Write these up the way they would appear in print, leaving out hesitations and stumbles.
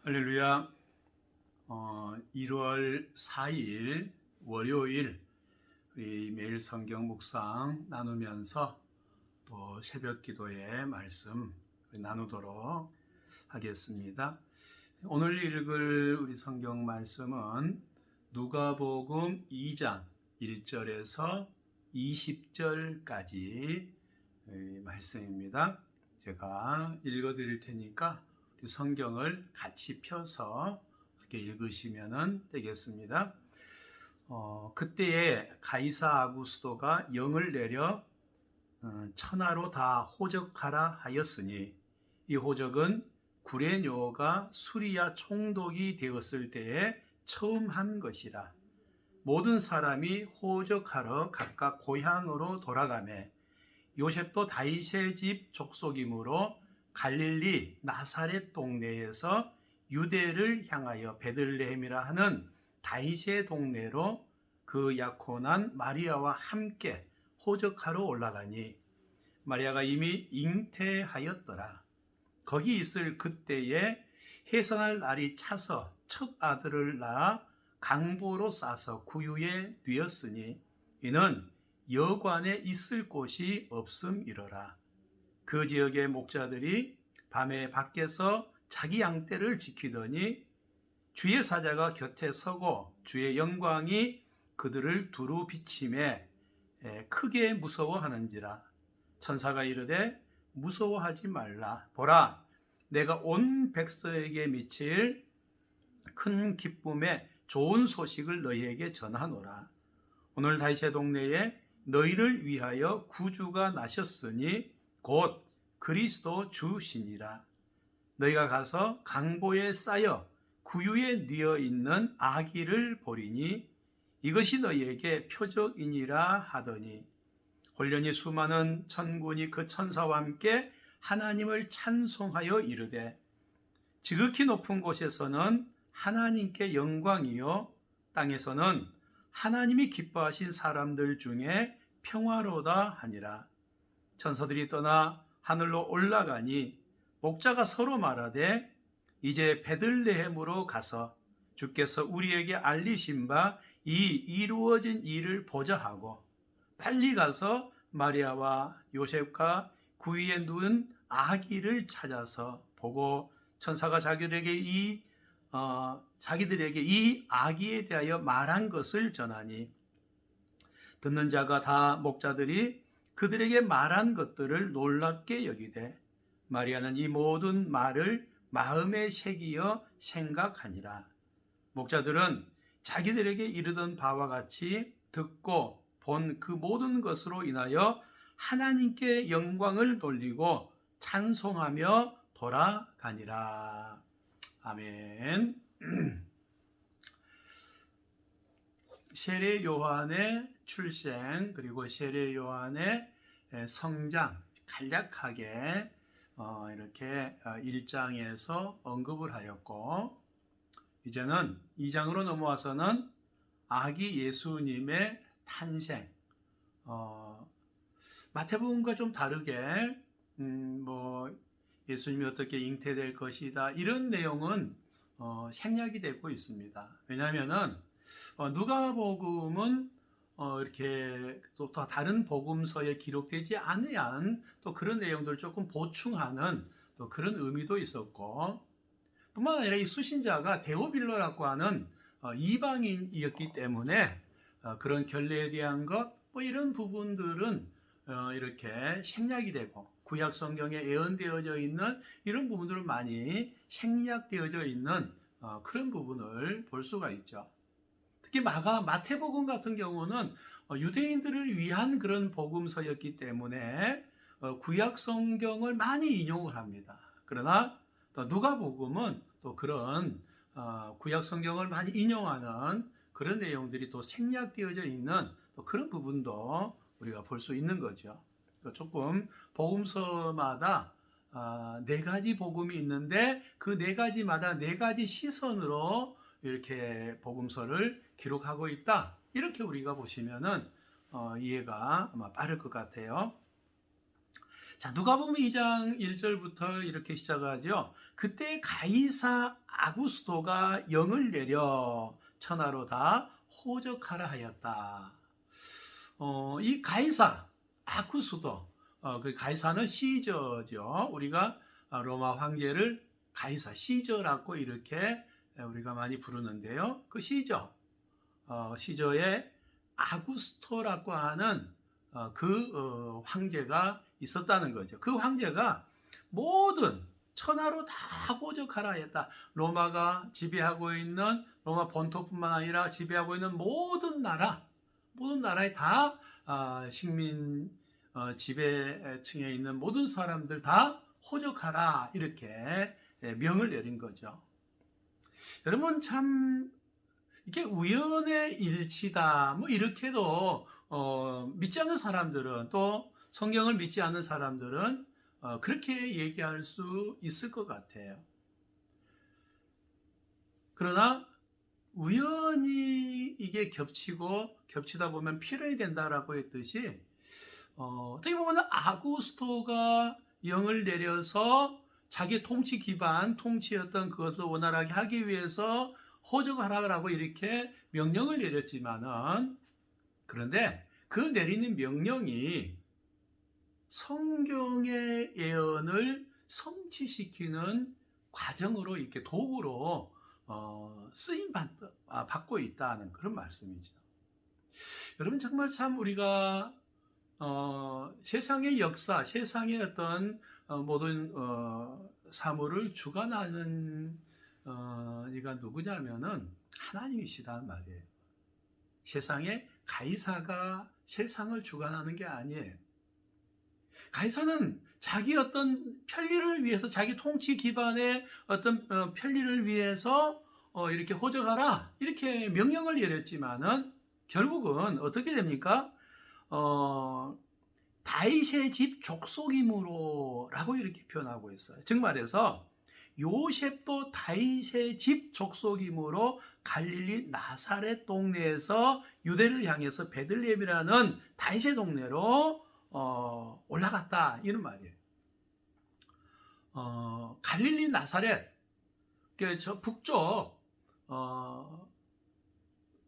할렐루야. 1월 4일 월요일 우리 매일 성경 묵상 나누면서 또 새벽 기도의 말씀 나누도록 하겠습니다. 오늘 읽을 우리 성경 말씀은 누가복음 2장 1절에서 20절까지 말씀입니다. 제가 읽어 드릴 테니까 성경을 같이 펴서 이렇게 읽으시면 되겠습니다. 그때에 가이사 아구스도가 영을 내려 천하로 다 호적하라 하였으니 이 호적은 구레뇨가 수리아 총독이 되었을 때에 처음 한 것이라. 모든 사람이 호적하러 각각 고향으로 돌아가매 요셉도 다윗의 집 족속이므로 갈릴리 나사렛 동네에서 유대를 향하여 베들레헴이라 하는 다윗의 동네로 그 약혼한 마리아와 함께 호적하러 올라가니 마리아가 이미 잉태하였더라. 거기 있을 그때에 해산할 날이 차서 첫 아들을 낳아 강보로 싸서 구유에 뉘었으니 이는 여관에 있을 곳이 없음이러라. 그 지역의 목자들이 밤에 밖에서 자기 양떼를 지키더니 주의 사자가 곁에 서고 주의 영광이 그들을 두루 비치매 크게 무서워하는지라. 천사가 이르되 무서워하지 말라. 보라, 내가 온 백성에게 미칠 큰 기쁨의 좋은 소식을 너희에게 전하노라. 오늘 다윗의 동네에 너희를 위하여 구주가 나셨으니 곧 그리스도 주시니라. 너희가 가서 강보에 쌓여 구유에 뉘어 있는 아기를 보리니 이것이 너희에게 표적이니라 하더니 홀련히 수많은 천군이 그 천사와 함께 하나님을 찬송하여 이르되 지극히 높은 곳에서는 하나님께 영광이요 땅에서는 하나님이 기뻐하신 사람들 중에 평화로다 하니라. 천사들이 떠나 하늘로 올라가니 목자가 서로 말하되 이제 베들레헴으로 가서 주께서 우리에게 알리신 바 이 이루어진 일을 보자 하고 빨리 가서 마리아와 요셉과 구유에 누운 아기를 찾아서 보고 천사가 자기들에게 이 아기에 대하여 말한 것을 전하니 듣는 자가 다 목자들이 그들에게 말한 것들을 놀랍게 여기되 마리아는 이 모든 말을 마음에 새기어 생각하니라. 목자들은 자기들에게 이르던 바와 같이 듣고 본 그 모든 것으로 인하여 하나님께 영광을 돌리고 찬송하며 돌아가니라. 아멘. 세례 요한의 출생 그리고 세례 요한의 성장 간략하게 이렇게 1장에서 언급을 하였고 이제는 2장으로 넘어와서는 아기 예수님의 탄생 마태복음과 좀 다르게 예수님이 어떻게 잉태될 것이다 이런 내용은 생략이 되고 있습니다. 왜냐하면은 누가복음은 이렇게 또 다른 복음서에 기록되지 않은 또 그런 내용들을 조금 보충하는 또 그런 의미도 있었고 뿐만 아니라 이 수신자가 데오빌로라고 하는 이방인이었기 때문에 그런 결례에 대한 것 이런 부분들은 이렇게 생략이 되고 구약 성경에 예언되어져 있는 이런 부분들은 많이 생략되어져 있는 그런 부분을 볼 수가 있죠. 특히 마태복음 같은 경우는 유대인들을 위한 그런 복음서였기 때문에 구약 성경을 많이 인용을 합니다. 그러나 또 누가복음은 또 그런 구약 성경을 많이 인용하는 그런 내용들이 또 생략되어져 있는 또 그런 부분도 우리가 볼 수 있는 거죠. 조금 복음서마다 4가지 복음이 있는데 그 4가지마다 4가지 시선으로 이렇게 복음서를 기록하고 있다. 이렇게 우리가 보시면은 이해가 아마 빠를 것 같아요. 자, 누가복음 2장 1절부터 이렇게 시작하죠. 그때 가이사 아구스토가 영을 내려 천하로 다 호적하라 하였다. 이 가이사 아구스토, 그 가이사는 시저죠. 우리가 로마 황제를 가이사 시저라고 이렇게 우리가 많이 부르는데요. 그 시저의 아구스토라고 하는 황제가 있었다는 거죠. 그 황제가 모든 천하로 다 호적하라 했다. 로마가 지배하고 있는 로마 본토뿐만 아니라 지배하고 있는 모든 나라에 다 식민 지배층에 있는 모든 사람들 다 호적하라 이렇게 명을 내린 거죠. 여러분 참 이게 우연의 일치다 뭐 이렇게도 믿지 않는 사람들은 또 성경을 믿지 않는 사람들은 그렇게 얘기할 수 있을 것 같아요. 그러나 우연히 이게 겹치다 보면 필연이 된다라고 했듯이 어떻게 보면 아구스토가 영을 내려서 자기 통치 기반, 통치였던 그것을 원활하게 하기 위해서 호적하라고 이렇게 명령을 내렸지만은 그런데 그 내리는 명령이 성경의 예언을 성취시키는 과정으로 이렇게 도구로 쓰임 받고 있다는 그런 말씀이죠. 여러분 정말 참 우리가 세상의 역사, 세상의 어떤 모든 사물을 주관하는 이가 누구냐면은 하나님이시단 말이에요. 세상에 가이사가 세상을 주관하는 게 아니에요. 가이사는 자기 어떤 편리를 위해서, 자기 통치 기반의 어떤 편리를 위해서 이렇게 호적하라 이렇게 명령을 내렸지만은 결국은 어떻게 됩니까? 다윗의 집 족속이므로라고 이렇게 표현하고 있어요. 즉 말해서 요셉도 다윗의 집 족속이므로 갈릴리 나사렛 동네에서 유대를 향해서 베들레헴이라는 다윗의 동네로 올라갔다 이런 말이에요. 갈릴리 나사렛, 저 북쪽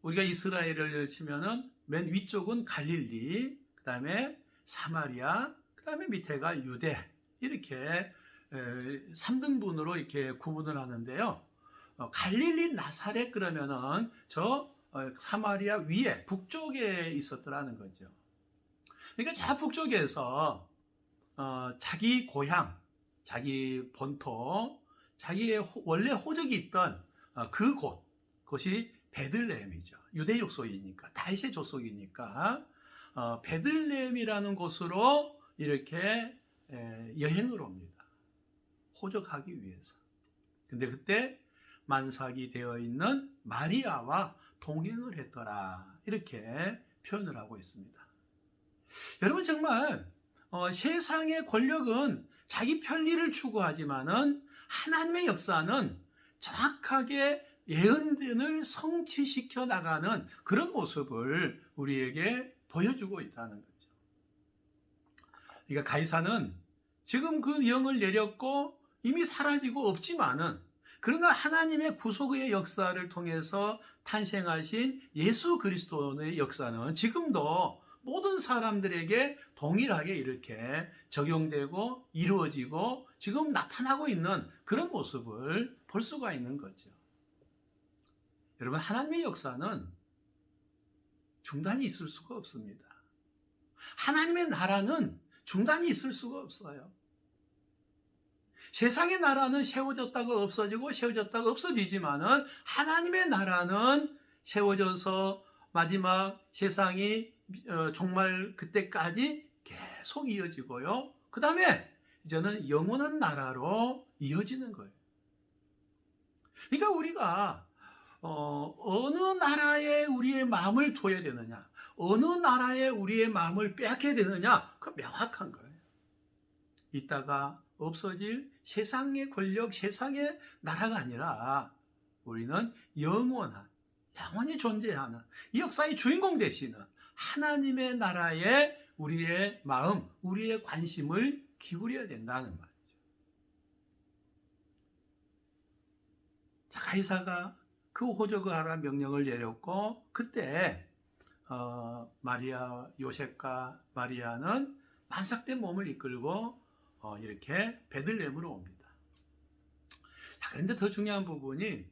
우리가 이스라엘을 치면은 맨 위쪽은 갈릴리, 그 다음에 사마리아, 그 다음에 밑에가 유대 이렇게 3등분으로 이렇게 구분을 하는데요. 갈릴리 나사렛 그러면은 저 사마리아 위에 북쪽에 있었더라는 거죠. 그러니까 저 북쪽에서 자기 고향, 자기 본토, 자기의 원래 호적이 있던 그곳이 베들레헴이죠. 유대 족속이니까, 다윗의 족속이니까 베들레헴이라는 곳으로 이렇게 여행을 옵니다. 호적하기 위해서. 근데 그때 만삭이 되어 있는 마리아와 동행을 했더라. 이렇게 표현을 하고 있습니다. 여러분 정말 세상의 권력은 자기 편리를 추구하지만은 하나님의 역사는 정확하게 예언들을 성취시켜 나가는 그런 모습을 우리에게 보여주고 있다는 거죠. 그러니까 가이사는 지금 그 영을 내렸고 이미 사라지고 없지만은 그러나 하나님의 구속의 역사를 통해서 탄생하신 예수 그리스도의 역사는 지금도 모든 사람들에게 동일하게 이렇게 적용되고 이루어지고 지금 나타나고 있는 그런 모습을 볼 수가 있는 거죠. 여러분 하나님의 역사는 중단이 있을 수가 없습니다. 하나님의 나라는 중단이 있을 수가 없어요. 세상의 나라는 세워졌다가 없어지고 세워졌다가 없어지지만은 하나님의 나라는 세워져서 마지막 세상이 정말 그때까지 계속 이어지고요. 그 다음에 이제는 영원한 나라로 이어지는 거예요. 그러니까 우리가 어느 나라에 우리의 마음을 둬야 되느냐, 어느 나라에 우리의 마음을 빼앗게 되느냐, 그 명확한 거예요. 이따가 없어질 세상의 권력, 세상의 나라가 아니라 우리는 영원히 존재하는 이 역사의 주인공 되시는 하나님의 나라에 우리의 마음, 우리의 관심을 기울여야 된다는 말이죠. 자, 가이사가 그 호적하라 명령을 내렸고, 그때 마리아, 요셉과 마리아는 만삭된 몸을 이끌고 이렇게 베들레헴으로 옵니다. 자, 그런데 더 중요한 부분이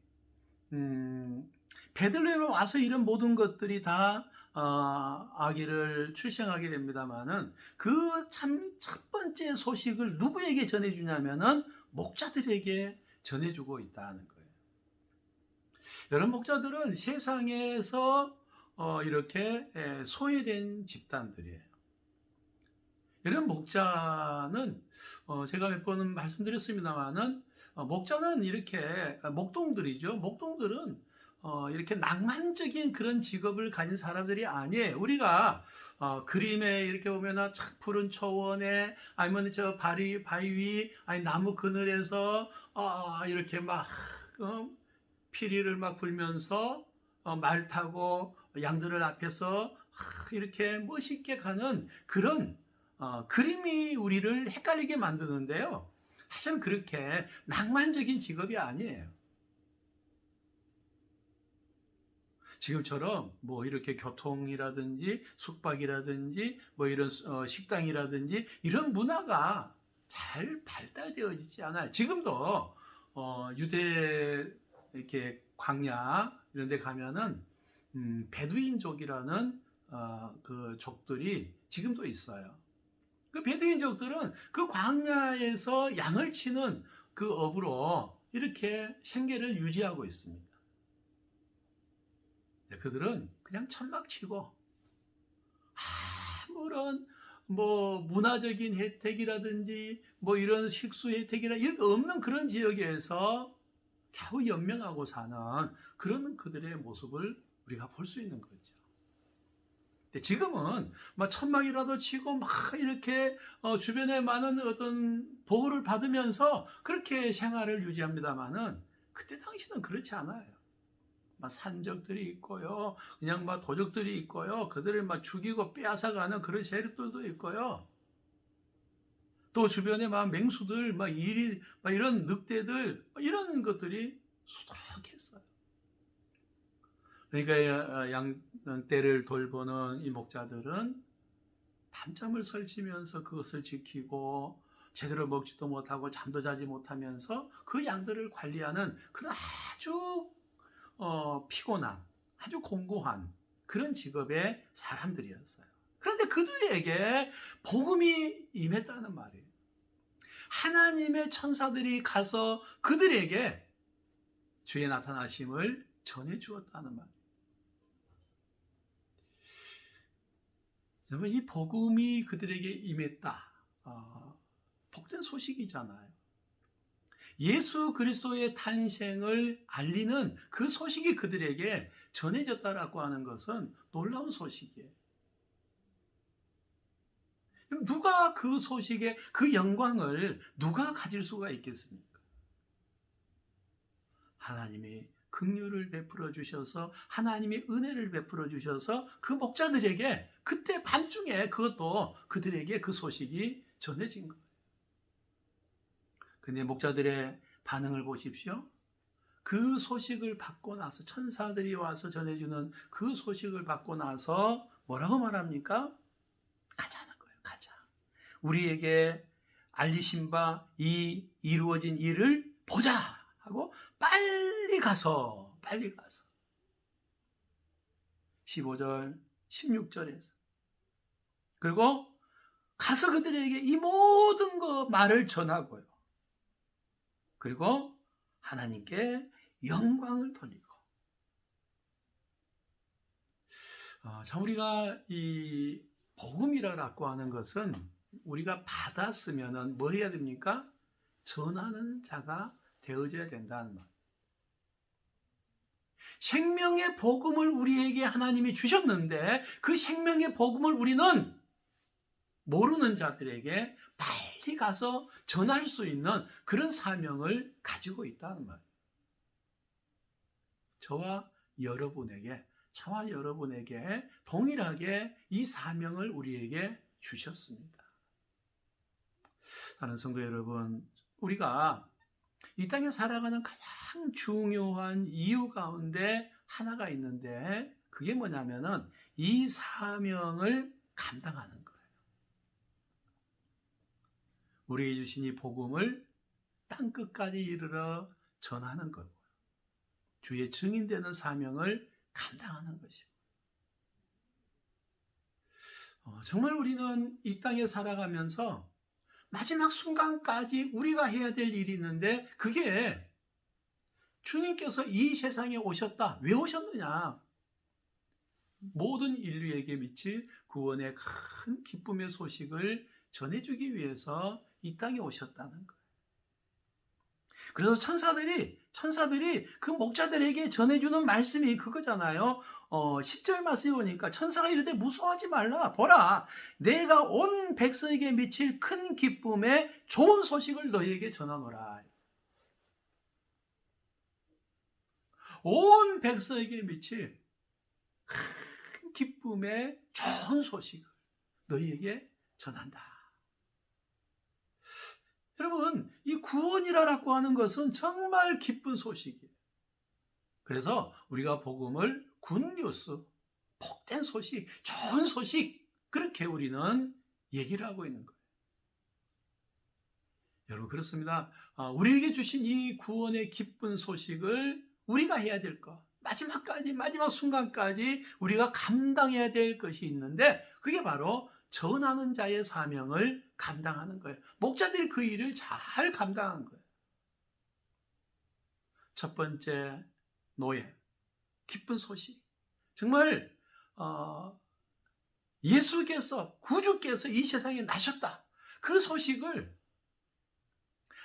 베들레헴에 와서 이런 모든 것들이 다 아기를 출생하게 됩니다만은 그 참 첫 번째 소식을 누구에게 전해주냐면은 목자들에게 전해주고 있다는 거예요. 여러분, 목자들은 세상에서 이렇게 소외된 집단들이에요. 이런 목자는 제가 몇 번은 말씀드렸습니다만은 목자는 이렇게 목동들이죠. 목동들은 이렇게 낭만적인 그런 직업을 가진 사람들이 아니에요. 우리가 그림에 이렇게 보면은 참 푸른 초원에 아니면 저 바위 위 아니 나무 그늘에서 이렇게 막 피리를 막 불면서 말 타고 양들을 앞에서 이렇게 멋있게 가는 그런 그림이 우리를 헷갈리게 만드는데요. 사실은 그렇게 낭만적인 직업이 아니에요. 지금처럼 뭐 이렇게 교통이라든지 숙박이라든지 뭐 이런 식당이라든지 이런 문화가 잘 발달되어 있지 않아요. 지금도 유대 이렇게 광야 이런 데 가면은 베두인족이라는 그 족들이 지금도 있어요. 그 베두인족들은 그 광야에서 양을 치는 그 업으로 이렇게 생계를 유지하고 있습니다. 그들은 그냥 천막 치고 아무런 뭐 문화적인 혜택이라든지 뭐 이런 식수 혜택이나 이런 거 없는 그런 지역에서 겨우 연명하고 사는 그런 그들의 모습을 우리가 볼 수 있는 거죠. 근데 지금은 막 천막이라도 치고 막 이렇게 주변에 많은 어떤 보호를 받으면서 그렇게 생활을 유지합니다만은 그때 당시는 그렇지 않아요. 막 산적들이 있고요, 그냥 막 도적들이 있고요, 그들을 막 죽이고 빼앗아가는 그런 세력들도 있고요. 또 주변에 막 맹수들, 막 이런 늑대들, 이런 것들이 수두룩했어요. 그러니까 양떼를 돌보는 이 목자들은 밤잠을 설치면서 그것을 지키고 제대로 먹지도 못하고 잠도 자지 못하면서 그 양들을 관리하는 그런 아주 피곤한, 아주 공고한 그런 직업의 사람들이었어요. 그런데 그들에게 복음이 임했다는 말이에요. 하나님의 천사들이 가서 그들에게 주의 나타나심을 전해주었다는 말이에요. 여러분, 이 복음이 그들에게 임했다. 복된 소식이잖아요. 예수 그리스도의 탄생을 알리는 그 소식이 그들에게 전해졌다라고 하는 것은 놀라운 소식이에요. 누가 그 소식의 그 영광을 누가 가질 수가 있겠습니까? 하나님이 긍휼을 베풀어 주셔서 하나님이 은혜를 베풀어 주셔서 그 목자들에게 그때 밤중에 그것도 그들에게 그 소식이 전해진 거예요. 근데 목자들의 반응을 보십시오. 그 소식을 받고 나서 천사들이 와서 전해주는 그 소식을 받고 나서 뭐라고 말합니까? 가자는 거예요. 가자. 우리에게 알리신 바 이 이루어진 일을 보자 하고 빨리 가서 15절 16절에서 그리고 가서 그들에게 이 모든 거 말을 전하고요. 그리고 하나님께 영광을 돌리고. 참 우리가 이 복음이라고 하는 것은 우리가 받았으면은 뭐 해야 됩니까? 전하는 자가 되어져야 된다는 말. 생명의 복음을 우리에게 하나님이 주셨는데 그 생명의 복음을 우리는 모르는 자들에게 빨리 가서 전할 수 있는 그런 사명을 가지고 있다는 말이에요. 저와 여러분에게 동일하게 이 사명을 우리에게 주셨습니다. 사랑하는 성도 여러분, 우리가 이 땅에 살아가는 가장 중요한 이유 가운데 하나가 있는데 그게 뭐냐면은 이 사명을 감당하는 거예요. 우리에게 주신 이 복음을 땅끝까지 이르러 전하는 거고 주의 증인되는 사명을 감당하는 것이고 정말 우리는 이 땅에 살아가면서 마지막 순간까지 우리가 해야 될 일이 있는데 그게 주님께서 이 세상에 오셨다. 왜 오셨느냐? 모든 인류에게 미칠 구원의 큰 기쁨의 소식을 전해주기 위해서 이 땅에 오셨다는 거예요. 그래서 천사들이 그 목자들에게 전해주는 말씀이 그거잖아요. 10절 말씀에 보니까 천사가 이르되 무서워하지 말라. 보라, 내가 온 백성에게 미칠 큰 기쁨의 좋은 소식을 너희에게 전하노라. 온 백성에게 미칠 큰 기쁨의 좋은 소식을 너희에게 전한다. 여러분, 이 구원이라고 하는 것은 정말 기쁜 소식이에요. 그래서 우리가 복음을 굿뉴스, 복된 소식, 좋은 소식, 그렇게 우리는 얘기를 하고 있는 거예요. 여러분, 그렇습니다. 우리에게 주신 이 구원의 기쁜 소식을 우리가 해야 될 것, 마지막 순간까지 우리가 감당해야 될 것이 있는데 그게 바로 전하는 자의 사명을 감당하는 거예요. 목자들이 그 일을 잘 감당한 거예요. 첫 번째, 노예, 기쁜 소식. 정말 예수께서, 구주께서 이 세상에 나셨다. 그 소식을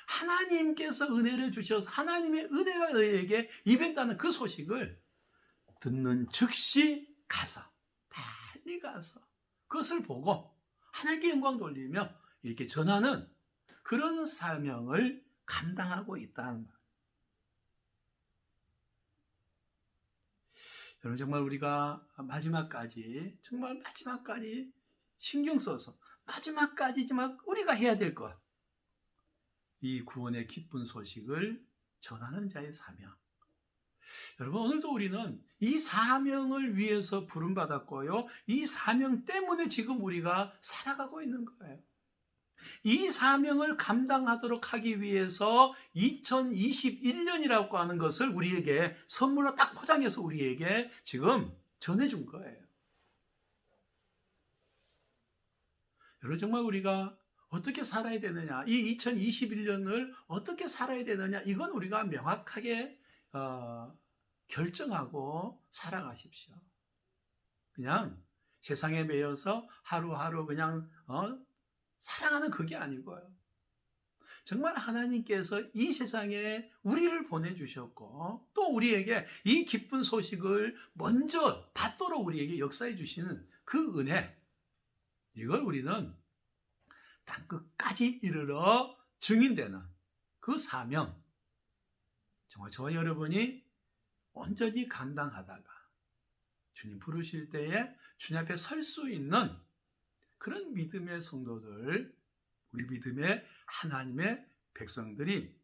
하나님께서 은혜를 주셔서 하나님의 은혜가 너희에게 임했다는 그 소식을 듣는 즉시 가서, 빨리 가서 그것을 보고 하나님께 영광 돌리며 이렇게 전하는 그런 사명을 감당하고 있다는 말. 여러분, 정말 우리가 정말 마지막까지 신경 써서 마지막까지 우리가 해야 될 것, 이 구원의 기쁜 소식을 전하는 자의 사명. 여러분, 오늘도 우리는 이 사명을 위해서 부름받았고요. 이 사명 때문에 지금 우리가 살아가고 있는 거예요. 이 사명을 감당하도록 하기 위해서 2021년이라고 하는 것을 우리에게 선물로 딱 포장해서 우리에게 지금 전해준 거예요. 여러분, 정말 우리가 어떻게 살아야 되느냐, 이 2021년을 어떻게 살아야 되느냐, 이건 우리가 명확하게 결정하고 살아가십시오. 그냥 세상에 매여서 하루하루 그냥 살아가는 그게 아니고요. 정말 하나님께서 이 세상에 우리를 보내주셨고 또 우리에게 이 기쁜 소식을 먼저 받도록 우리에게 역사해 주시는 그 은혜, 이걸 우리는 땅끝까지 이르러 증인되는 그 사명, 정말 저와 여러분이 온전히 감당하다가 주님 부르실 때에 주님 앞에 설 수 있는 그런 믿음의 성도들, 우리 믿음의 하나님의 백성들이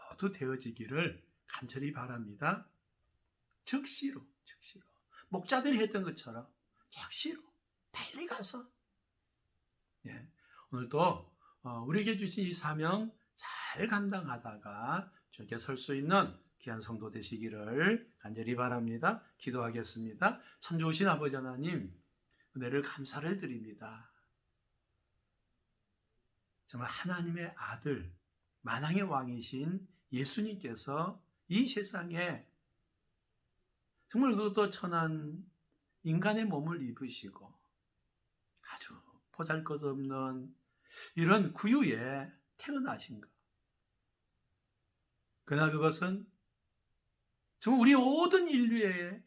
모두 되어지기를 간절히 바랍니다. 즉시로 목자들이 했던 것처럼 즉시로 빨리 가서 오늘도 우리에게 주신 이 사명 잘 감당하다가 저렇게 설 수 있는 귀한 성도 되시기를 간절히 바랍니다. 기도하겠습니다. 참 좋으신 아버지 하나님, 은혜를 감사를 드립니다. 정말 하나님의 아들, 만왕의 왕이신 예수님께서 이 세상에 정말 그것도 천한 인간의 몸을 입으시고 아주 보잘것없는 이런 구유에 태어나신 것. 그러나 그것은 정말 우리 모든 인류의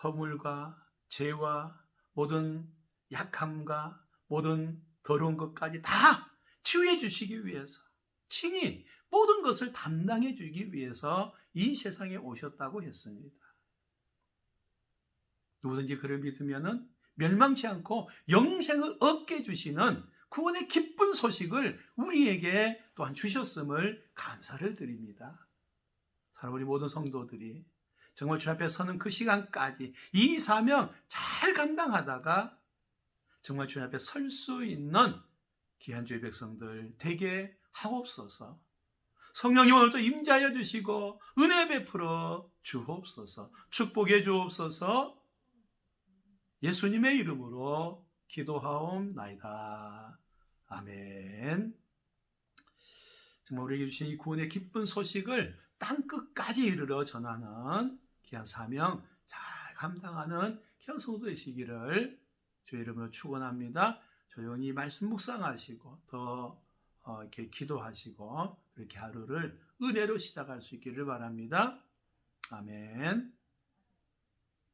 허물과 죄와 모든 약함과 모든 더러운 것까지 다 치유해 주시기 위해서 친히 모든 것을 담당해 주기 위해서 이 세상에 오셨다고 했습니다. 누구든지 그를 믿으면은 멸망치 않고 영생을 얻게 해주시는 구원의 기쁜 소식을 우리에게 또한 주셨음을 감사를 드립니다. 사랑하는 우리 모든 성도들이 정말 주 앞에 서는 그 시간까지 이 사명 잘 감당하다가 정말 주 앞에 설 수 있는 귀한 주의 백성들 되게 하옵소서. 성령님 오늘도 임재하여 주시고 은혜 베풀어 주옵소서. 축복해 주옵소서. 예수님의 이름으로 기도하옵나이다. 아멘. 정말 우리에게 주신 이 구원의 기쁜 소식을 땅끝까지 이르러 전하는 귀한 사명 잘 감당하는 귀한 성도 되시기를 주의 이름으로 축원합니다. 조용히 말씀 묵상하시고 더 이렇게 기도하시고 이렇게 하루를 은혜로 시작할 수 있기를 바랍니다. 아멘.